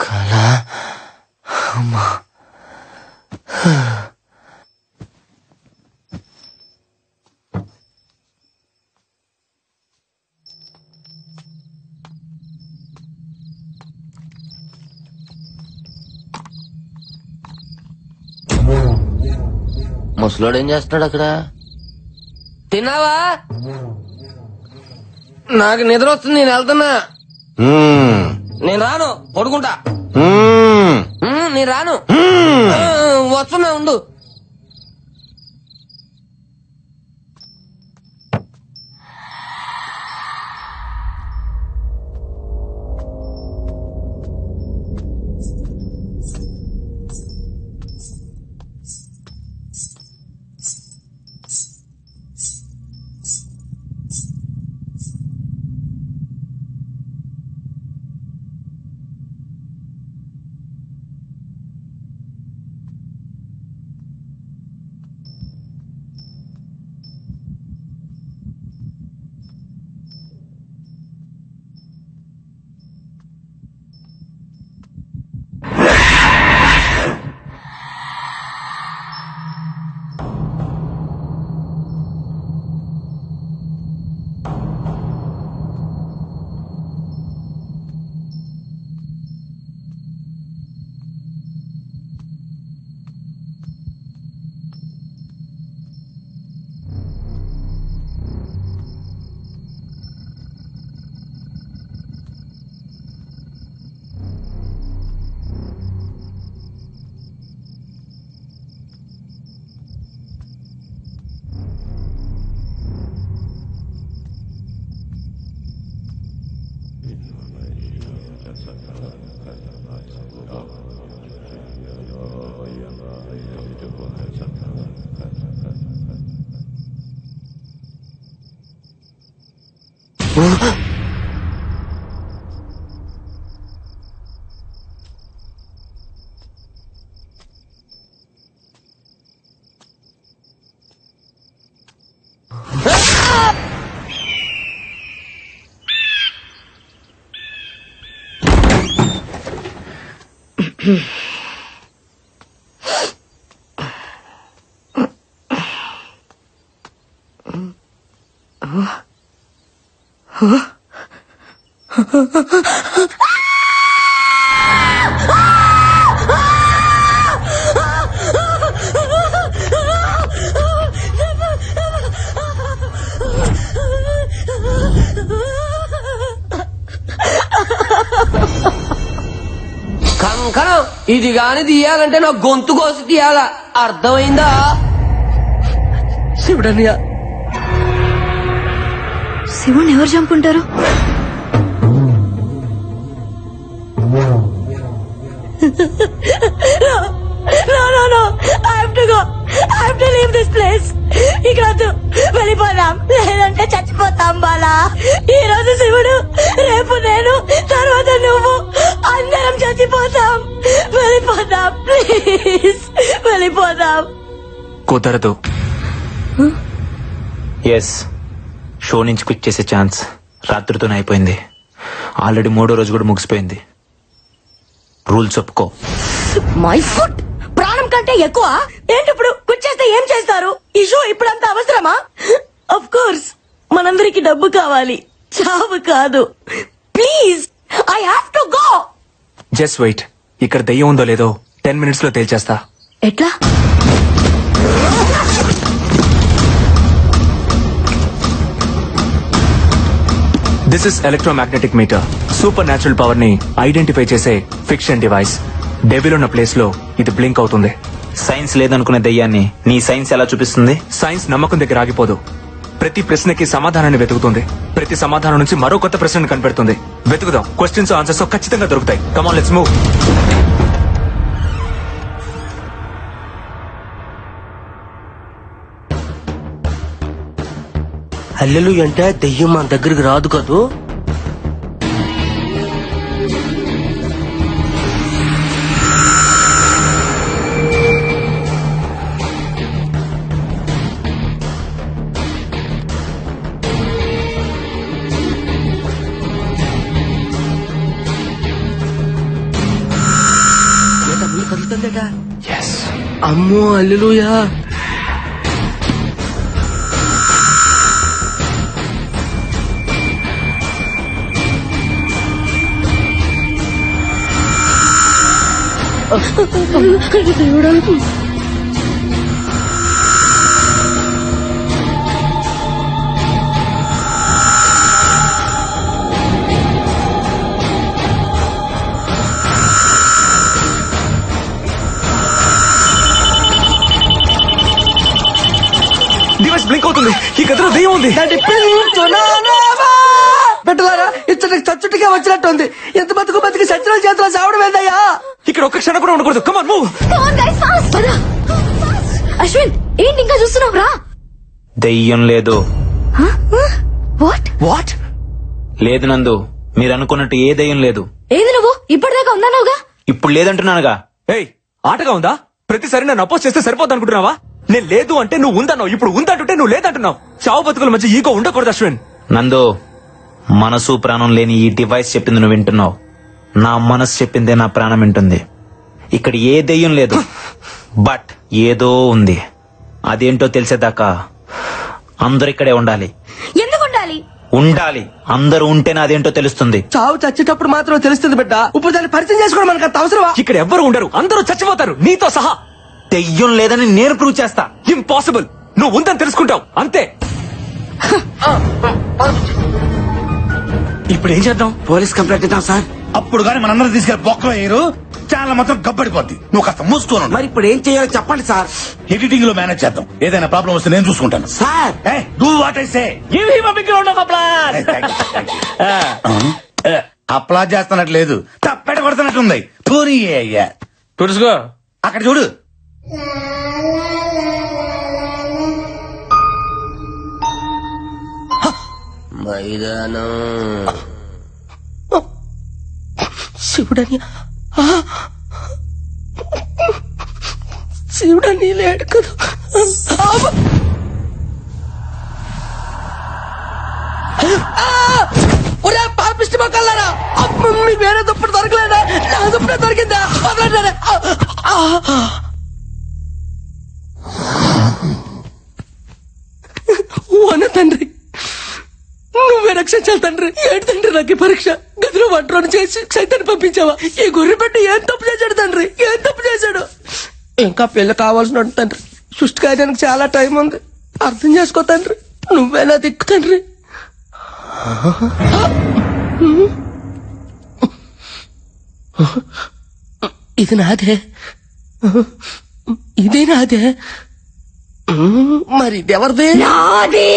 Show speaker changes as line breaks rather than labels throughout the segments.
కళ అమ్మా ముసలోడు ఏం చేస్తున్నాడు అక్కడ? తిన్నావా? నాకు నిద్ర వస్తుంది, నేను వెళ్తున్నా. నేను రాను, పడుకుంటా. నేను రాను, వస్తున్నా, ఉండు. కంకణం ఇది గాని తీయాలంటే నా గొంతు కోసి తీయాలా, అర్థమైందా? శివుడన్నయ్య.
శివుని ఎవరు చంపుంటారు?
వెళ్ళిపోదాం, లేదంటే చచ్చిపోతాం బాలా. ఈ రోజు శివుడు, రేపు నేను, తర్వాత నువ్వు, అందరం చచ్చిపోతాం. వెళ్ళిపోదాం ప్లీజ్, వెళ్ళిపోదాం.
కుదరదు. ఎస్, షో నుంచి క్విట్ చేసే ఛాన్స్ రాత్రితోనే అయిపోయింది. ఆల్రెడీ 3వ రోజు కూడా ముగిసిపోయింది. రూల్స్ ఒప్పుకో.
మై ఫుట్ ప్రాణం కంటే ఎక్కువ ఏంటి? ఇప్పుడు క్విట్ చేస్తే ఏం చేస్తారు? ఈ షో ఇప్పుడంత అవసరమా? ఆఫ్ కోర్స్ మనందరికి డబ్బు కావాలి, చావు కాదు. Please, I have to go.
Just wait, ఇక్కడ దెయ్యం ఉందో లేదో 10 minutes లో తేల్చేస్తా.
ఎట్లా?
This is electromagnetic meter. Super natural power ని ఐడెంటిఫై చేసే ఫిక్షన్ డివైస్. డెవిల్ ఉన్న ప్లేస్ లో ఇది బ్లింక్ అవుతుంది.
సైన్స్ లేదనుకునే దయ్యాన్ని నీ సైన్స్ ఎలా చూపిస్తుంది?
సైన్స్ నమ్మకం దగ్గర ఆగిపోదు. ప్రతి ప్రశ్నకి సమాధానాన్ని వెతుకుతుంది. ప్రతి సమాధానం నుంచి మరో కొత్త ప్రశ్నను కనిపెడుతుంది. వెతుకుదాం. క్వశ్చన్స్ ఆన్సర్స్ ఖచ్చితంగా దొరుకుతాయి. Come on, let's move.
అల్లెలు అంటే దెయ్యం మన దగ్గరికి రాదు కదూ. జరుగుతుందట.
ఎస్.
అమ్మో హల్లెలూయా.
డివైస్ బ్లింక్ అవుతుంది. ఈ గదిలో దెయ్యం ఉంది.
పెట్టలారా ఇచ్చటికి చచ్చుటికే వచ్చినట్టుంది. ఎంత బతికి సత్యనాల చేతిలో చావడం ఏందయ్యా?
ఇక్కడ ఒక్క క్షణం కూడా ఉండకూడదు. Come on move.
అశ్విన్ ఏంటి ఇంకా చూస్తున్నావు? రా.
దెయ్యం లేదు.
What
what?
లేదు నందు, మీరు అనుకున్నట్టు ఏ దెయ్యం లేదు.
ఏది నువ్వు ఇప్పటిదాకా ఉన్నావుగా?
ఇప్పుడు లేదంటున్నానుగా.
ఏయ్, ఆటగా ఉందా? ప్రతిసారి నన్ను అపోజ్ చేస్తే సరిపోద్ది అనుకుంటున్నావా? నేను లేదు అంటే నువ్వు ఉందన్నావు, ఇప్పుడు ఉందంటుంటే నువ్వు లేదంటున్నావు. చావు బతుకుల మధ్య ఈగో ఉండకూడదు అశ్విన్.
నందు, మనసు ప్రాణం లేని ఈ డివైస్ చెప్పింది నువ్వు వింటున్నావు. నా మనసు చెప్పిందే నా ప్రాణం వింటుంది. ఇక్కడ ఏ దెయ్యం లేదు, బట్ ఏదో ఉంది. అదేంటో తెలిసేదాకా అందరు ఇక్కడే ఉండాలి.
ఎందుకు ఉండాలి?
ఉండాలి. అందరూ ఉంటేనే అదేంటో తెలుస్తుంది.
చావు చచ్చేటప్పుడు మాత్రం తెలుస్తుంది బిడ్డ. ఇప్పుడు దాన్ని పరిచయం చేసుకోవడం మనకు అంత అవసరమా?
ఇక్కడ ఎవ్వరు ఉండరు, అందరూ చచ్చిపోతారు నీతో సహా.
దెయ్యం లేదని నేను ప్రూవ్ చేస్తా.
ఇంపాసిబుల్. నువ్వు ఉందని తెలుసుకుంటావు అంతే. ఇప్పుడు ఏం చేద్దాం?
పోలీస్ కంప్లైంట్ ఇద్దాం సార్.
అప్పుడు గానీ మనందరం తీసుకెళ్లి బొక్కలో వేయరు, ఛానల్ మొత్తం గబ్బడిపోద్ది. నువ్వు కాస్త మూసుకోను.
మరి ఇప్పుడు ఏం చేయాలో చెప్పండి సార్.
ఎడిటింగ్ లో మేనేజ్ చేద్దాం. ఏదైనా ప్రాబ్లం వస్తే నేను చూసుకుంటాను.
Sir
do what I say. అప్లా చేస్తున్నట్టు లేదు, తప్పెట కొడుతున్నట్టుంది. పోనీ అయ్యా
తుడుచుకో.
అక్కడ చూడు.
మైదానం శివుడని శివుడని లేడు కదా. ఒరే పాపిష్టి మొక్కలారా, మీ వేరే దుప్పటి దొరకలేదా? నా దుప్పటి దొరికిందా? వన తండ్రి, నువ్వే రక్షించాలి తండ్రి. ఏంటి తండ్రి నాకు ఈ పరీక్ష? గదిలో వంటను చేసి సైతాన్ని పంపించావా? ఈ గొర్రె పెట్టి ఏం తప్పు చేశాడు తండ్రి? ఏం తప్పు చేశాడు? ఇంకా పెళ్లి కావాల్సిన తండ్రి. సృష్టి కార్యానికి చాలా టైం ఉంది, అర్థం చేసుకో తండ్రి. నువ్వేనా దిక్కు తండ్రి. ఇది నాదే, ఇది నాదే. మరి ఇది ఎవరిదే? నాది.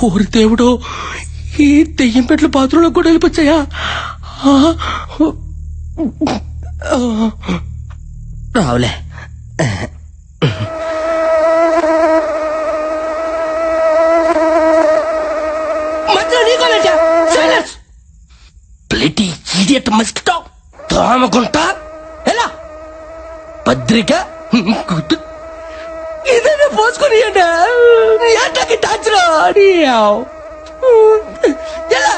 ఓరి దేవుడు, ఈ దెయ్యం పెట్ల పాత్రలో కూడా వెళ్ళిపోచ్చాయా? రావులే. మధ్యలో నీకోలేటా? సైలెన్స్. Bloody idiot mosquito. దోమగుంట ఎలా పత్రిక ఇదేనా పోసుకొని ఎంటకి టచ్ రాడి ఎలా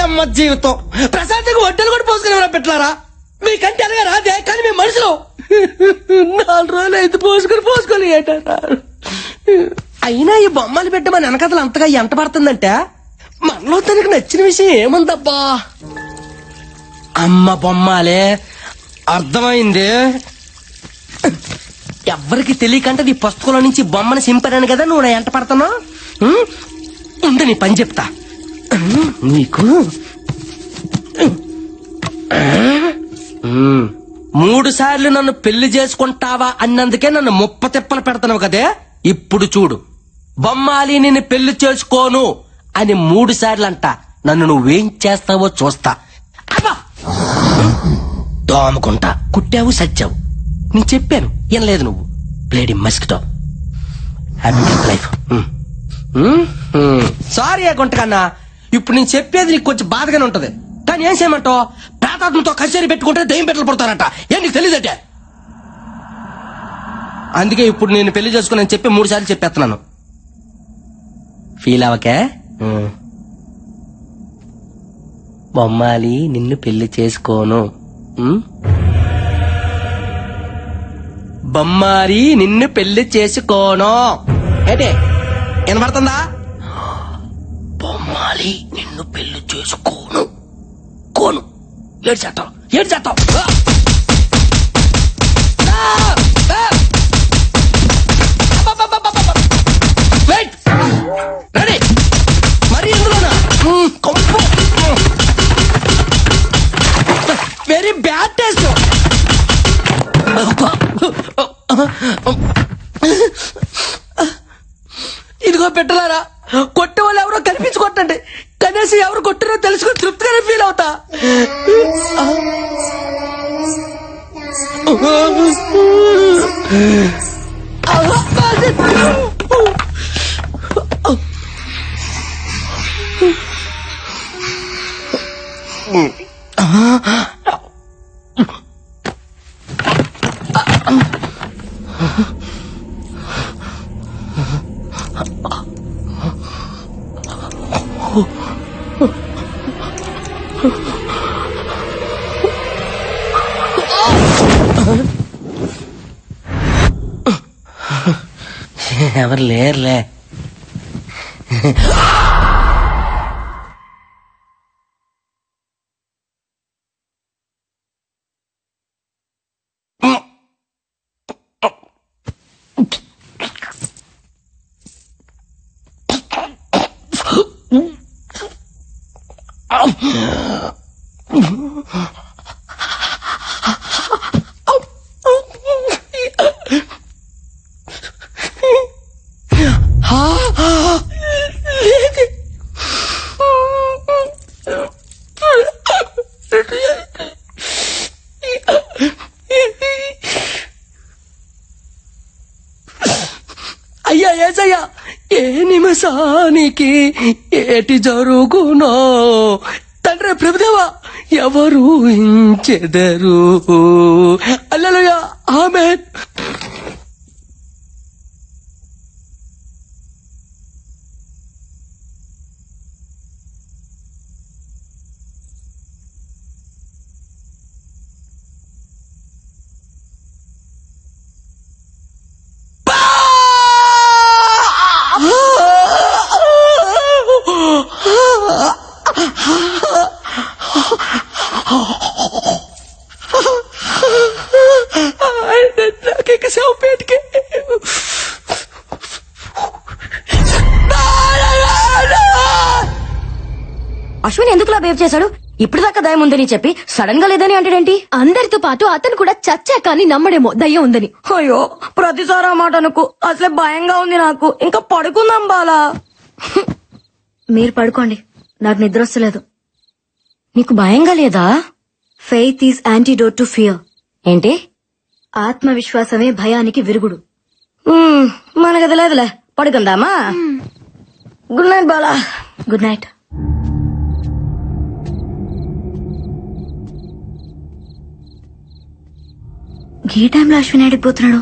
అమ్మ జీవితం. ప్రశాంతంగా వంటలు కూడా పోసుకుని పెట్టారా? మీకంటే అనగా రాదే, కానీ మీ మనుషులు 4 రోజులు అయితే పోసుకొని ఏంటారు. అయినా ఈ బొమ్మలు పెట్ట మన వెనకథలు అంతగా ఎంట పడుతుందంటే మనలో తనకు నచ్చిన విషయం ఏముందబ్బా? అమ్మ బొమ్మాలే, అర్థమైంది. ఎవ్వరికి తెలియకంటే ఈ పుస్తకంలో నుంచి బొమ్మను సింపాను కదా నువ్వు నా ఎంట పడుతున్నావు. ఉండు నీ పని చెప్తా. నీకు 3 సార్లు నన్ను పెళ్లి చేసుకుంటావా అన్నందుకే నన్ను ముప్ప తిప్పలు పెడతావు కదే. ఇప్పుడు చూడు, బొమ్మాలి నిన్ను పెళ్లి చేసుకోను అని 3 సార్లు అంట. నన్ను నువ్వేం చేస్తావో చూస్తా. అబ్బా దోమకుంటా కుట్టావు సచ్చావు. నేను చెప్పాను వినలేదు నువ్వు. Bloody mosquito. Happy life. Sorry గుంటకన్నా, ఇప్పుడు నేను చెప్పేది నీకు కొంచెం బాధగానే ఉంటది. కానీ ఏం చేయమంటావు? పేతాత్మతో కచేరీ పెట్టుకుంటే దయ్యం పెట్టలు పడతారట. ఏం నీకు తెలియదటే. అందుకే ఇప్పుడు నేను పెళ్లి చేసుకుని చెప్పి 3 సార్లు చెప్పేస్తున్నాను. ఫీల్ అవకే. బొమ్మాలి నిన్ను పెళ్లి చేసుకోను. బొమ్మాలి నిన్ను పెళ్లి చేసుకోను. ఏంటి వినపడుతుందా? బొమ్మాలి నిన్ను పెళ్లి చేసుకోను. కోను ఏడు చేస్తాం. రెడీ మరి ఎందులోనా కొంపు వెరీ బ్యాడ్ టేస్ట్. ఇదిగో పెట్టలారా, కొట్టే వాళ్ళు ఎవరో కనిపించుకోండి. కనీసం ఎవరు కొట్టారో తెలుసుకుని తృప్తిగానే ఫీల్ అవుతా. ఎవరు లేరులే. అయ్యా ఏసయ్యా, ఏ నిమిషానికి ఏటి జరుగునో తండ్రి ప్రభుదేవా ఎవరు ఇంచెదరు. హల్లెలూయా ఆమేన్. నాకే సేవ పేటికి
అశ్విన్ ఎందుకులా బిహేవ్ చేశాడు? ఇప్పుడు దాకా దయ్యం ఉందని చెప్పి సడన్ గా లేదని అంటాడేంటి?
అందరితో పాటు అతను కూడా చచ్చా కానీ నమ్మడేమో దయ్యం ఉందని.
అయ్యో ప్రతిసారి ఆ మాట అనుకో. అసలే భయంగా ఉంది నాకు. ఇంకా పడుకుందాం బాలా.
మీరు పడుకోండి, నాకు నిద్ర వస్తలేదు.
నీకు భయంగా లేదా?
Faith is antidote to fear.
ఏంటి?
ఆత్మవిశ్వాసమే భయానికి విరుగుడు.
మనకది లేదులే, పడుకుందామా? Good night Bala.
Good night. ఈ టైంలో అశ్విన్ ఆడిపోతున్నాడు.